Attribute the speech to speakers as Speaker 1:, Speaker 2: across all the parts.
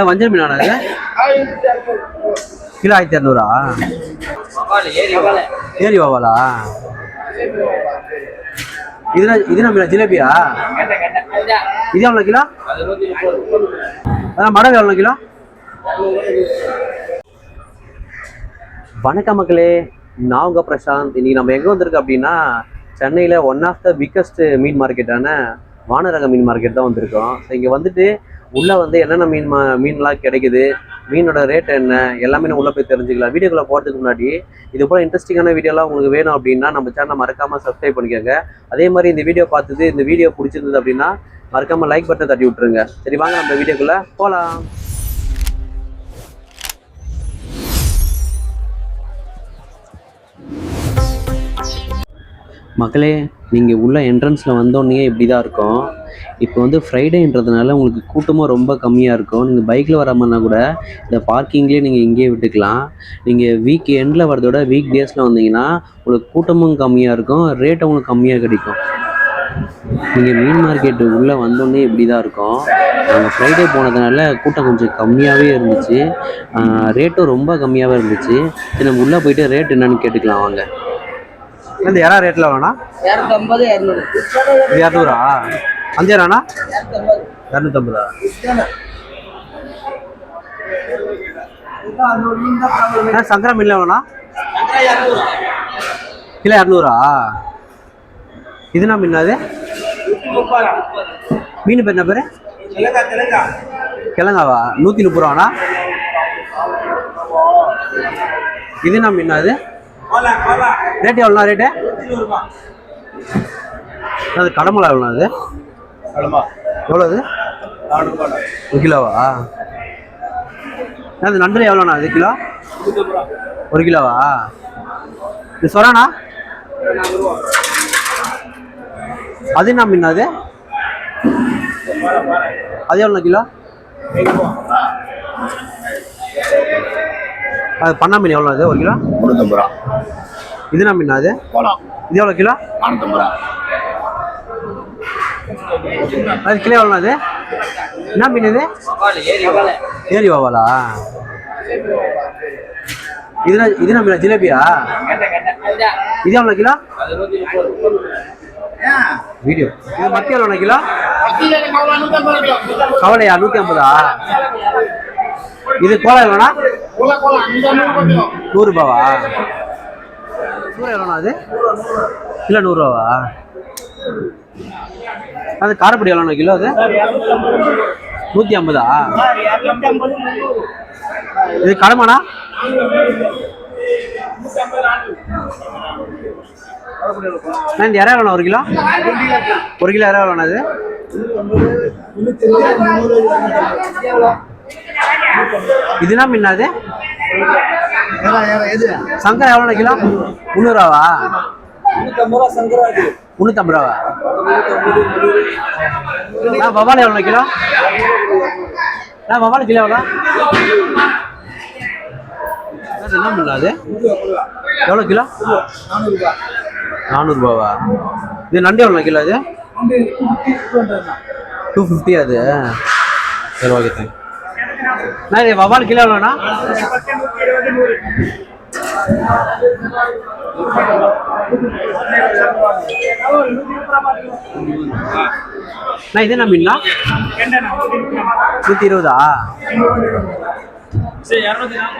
Speaker 1: வஞ்சல் மீனாண்ணா இது கிலோ 1200. ஏரி வாவாலா? இதுனா மீனா ஜிலேபியா? இது எவ்வளோ கிலோ? அதான் மடங்கு எவ்வளோ கிலோ? வணக்கம் மக்களே, நான் உங்கள் பிரசாந்த். இன்னைக்கு நம்ம எங்கே வந்திருக்கோம் அப்படின்னா, சென்னையில் ஒன் ஆஃப் த பிக்கஸ்ட் மீன் மார்க்கெட்டான வானரக மீன் மார்க்கெட் தான் வந்திருக்கோம். ஸோ இங்கே வந்துட்டு உள்ளே வந்து என்னென்ன மீன்லாம் கிடைக்குது, மீனோட ரேட் என்ன, எல்லாமே உள்ளே போய் தெரிஞ்சுக்கலாம். வீடியோக்குள்ளே போகிறதுக்கு முன்னாடி இது போல் இன்ட்ரெஸ்டிங்கான வீடியோலாம் உங்களுக்கு வேணும் அப்படின்னா நம்ம சேனலை மறக்காமல் சப்ஸ்கிரைப் பண்ணிக்கோங்க. அதே மாதிரி இந்த வீடியோ பார்த்துட்டு இந்த வீடியோ பிடிச்சிருந்தது அப்படின்னா மறக்காமல் லைக் பட்டனை தட்டி விட்டுருங்க. சரி வாங்க நம்ம வீடியோக்குள்ளே போகலாம். மக்களே, நீங்கள் உள்ள என்ட்ரன்ஸில் வந்தோடனே இப்படி தான் இருக்கும். இப்போ வந்து ஃப்ரைடேன்றதுனால உங்களுக்கு கூட்டமாக ரொம்ப கம்மியாக இருக்கும். நீங்கள் பைக்கில் வர மாதிரினா கூட இந்த பார்க்கிங்லேயே நீங்கள் இங்கேயே விட்டுக்கலாம். நீங்கள் வீக் எண்டில் வரதோட வீக் டேஸில் வந்தீங்கன்னா உங்களுக்கு கூட்டமும் கம்மியாக இருக்கும், ரேட்டும் உங்களுக்கு கம்மியாக கிடைக்கும். நீங்கள் மீன் மார்க்கெட்டு உள்ளே வந்தோடனே இப்படி தான் இருக்கும். நாங்கள் ஃப்ரைடே போனதுனால கூட்டம் கொஞ்சம் கம்மியாகவே இருந்துச்சு, ரேட்டும் ரொம்ப கம்மியாகவே இருந்துச்சு. சரி நம்ம உள்ளே போயிட்டு ரேட் என்னன்னு கேட்டுக்கலாம் வாங்க. இந்த எறா ரேட்டில் வேணா
Speaker 2: 250 200
Speaker 1: 200. அந்த எறாண்ணா 250. சங்கரா மீன்ல வேணா கிலோ 200. இதுனா மீன் அது மீன் பேர் என்ன பேர்? கிழங்காவா? 130 ரூபாண்ணா. இதுனா மீன் அது ரேட் எவ்வளோண்ணா? ரேட்டு அது கடமலா எவ்வளோண்ணா? அது எவ்வளோ? அது 1 கிலோவா? அது நண்டு எவ்வளோண்ணா? அது கிலோ 1 கிலோவா? இது சொராண்ணா அது என்ன மீன்? அது அது எவ்வளோண்ணா கிலோ? அது பண்ணா மீன் எவ்வளோ? அது 1 கிலோ
Speaker 3: 350 ரூபா.
Speaker 1: இதுனா மீன்? அது இது எவ்வளோ கிலோ?
Speaker 3: 450 ரூபா.
Speaker 1: அது கிலோ எவ்வளோ? அது என்ன மீன்? இது ஏரி வாவாலா? இதுனா மீனா ஜிலேபியா? இது எவ்வளோ கிலோ? வீடியோ இது மத்தி எவ்வளோ கிலோ? கவலையா? 150. இது கோலா எவ்வளோண்ணா? 100 ரூபாவா? சூறை எவ்வளோண்ணா? அது கிலோ 100 ரூபாவா? அது காரப்பொடி எவ்வளோண்ணா கிலோ? அது 150. இது கடமாண்ணா? இந்த இறா எவ்வளோண்ணா? 1 கிலோ 1 கிலோ இறா எவ்வளோண்ணா? அது இதுனா மீன்? அது சங்கரா எவ்வளோ கிலோ? 300 ரூபாவா? 350 ரூபாவா? வவால் எவ்வளோ கிலோ? வவால் கிலோ எவ்வளோ? என்ன மீன்? அது எவ்வளோ கிலோ? 400 ரூபாவா? இது நண்டு எவ்வளோ கிலோ? அது 250. அது சரி, ஓகே தேங்க். இது வவால் கிலோ எவ்வளோண்ணா? இது என்ன மீன்னா? 120.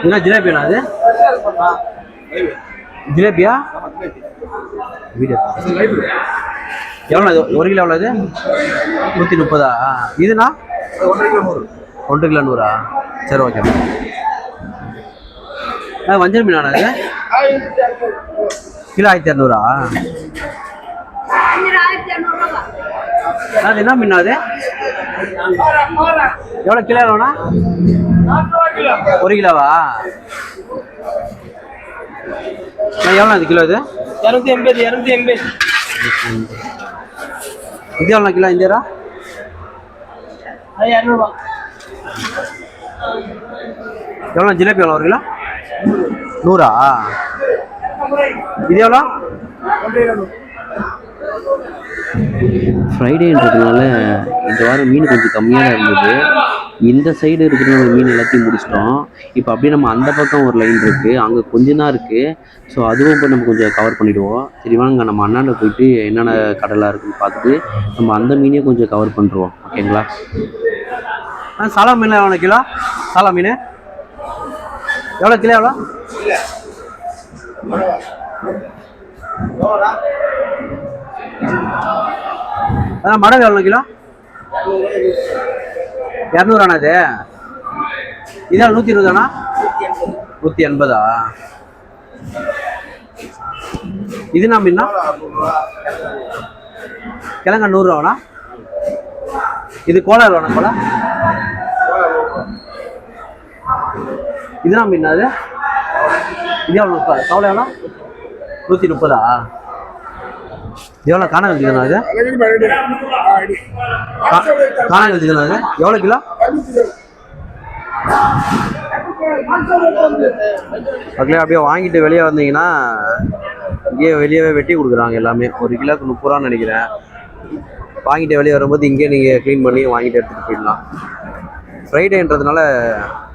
Speaker 1: என்ன ஜிலேபியாண்ணா? அது ஜிலேபியா? வீடியோ எவ்வளோ? அது 1 கிலோ எவ்வளோ? அது 130. இதுண்ணா 1 கிலோ 100. சரி, ஓகே. வஞ்சல் மீனாண்ணா? அது கிலோ 1200. அது என்ன மீன்? அது எவ்வளோ கிலோ எவ்வளோண்ணா? 1 கிலோவா? எவ்வளோ அது கிலோ? இது 280. இது எவ்வளோ கிலோ? இந்த ரூபா 200. எவ்வளோ ஜிலேபி? எவ்வளோ 1 கிலோ 100. இது எவ்வளோ? ஃப்ரைடேன்றதுனால இந்த வாரம் மீன் கொஞ்சம் கம்மியாக தான் இருந்தது. இந்த சைடு இருக்கிற நம்ம மீன் எல்லாத்தையும் முடிச்சிட்டோம். இப்போ அப்படியே நம்ம அந்த பக்கம் ஒரு லைன் இருக்குது, அங்கே கொஞ்சம் தான் இருக்குது. ஸோ அதுவும் இப்போ நம்ம கொஞ்சம் கவர் பண்ணிவிடுவோம். சரி வாங்க நம்ம அண்ணாண்ட போயிட்டு என்னென்ன கடலாக இருக்குன்னு பார்த்துட்டு நம்ம அந்த மீனையும் கொஞ்சம் கவர் பண்ணிடுவோம். ஓகேங்களா? சாலா மீன் எவ்வளோ கிலோ? சாலா மீன் எவ்வளோ கிலோ? எவ்வளோ மடங்கு எவ்வளோ கிலோ? 200 ஆனா இது? இதான் 120 ஆனா? 180. இது நான் மீனா கிழங்க 100 ரூபாண்ணா. இது கோலா எவ்வளோண்ணா? கோலா இதுனா மீன் அது? இது எவ்வளோ? கவலை எவ்வளோ? 130. எவ்வளோ காணாங்கல் தானே அது? காணாங்கல் தானே அது? எவ்வளோ கிலோ? அதுலேயே அப்படியே வாங்கிட்டு வெளியே வந்தீங்கன்னா இங்கேயே வெளியவே வெட்டி கொடுக்குறாங்க எல்லாமே. 1 கிலோக்கு 30 ரூபான்னு நினைக்கிறேன். வாங்கிட்டு வெளியே வரும்போது இங்கேயே நீங்கள் க்ளீன் பண்ணி வாங்கிட்டு எடுத்துகிட்டு போயிடலாம். ஃப்ரைடேன்றதுனால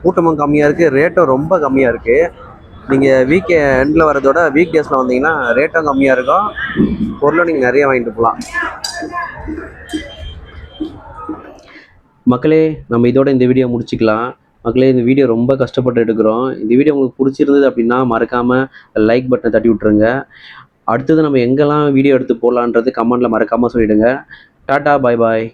Speaker 1: கூட்டமும் கம்மியாக இருக்குது, ரேட்டும் ரொம்ப கம்மியாக இருக்குது. நீங்கள் வீக் எண்டில் வரதோட வீக் டேஸில் வந்தீங்கன்னா ரேட்டும் கம்மியாக இருக்கும், பொருளும் நீங்கள் நிறைய வாங்கிட்டு போகலாம். மக்களே நம்ம இதோட இந்த வீடியோ முடிச்சுக்கலாம். மக்களே இந்த வீடியோ ரொம்ப கஷ்டப்பட்டு எடுக்கிறோம். இந்த வீடியோ உங்களுக்கு பிடிச்சிருந்தது அப்படின்னா மறக்காமல் லைக் பட்டனை தட்டி விட்ருங்க. அடுத்தது நம்ம எங்கெல்லாம் வீடியோ எடுத்து போடலான்றது கமெண்டில் மறக்காமல் சொல்லிவிடுங்க. டாட்டா, பாய் பாய்.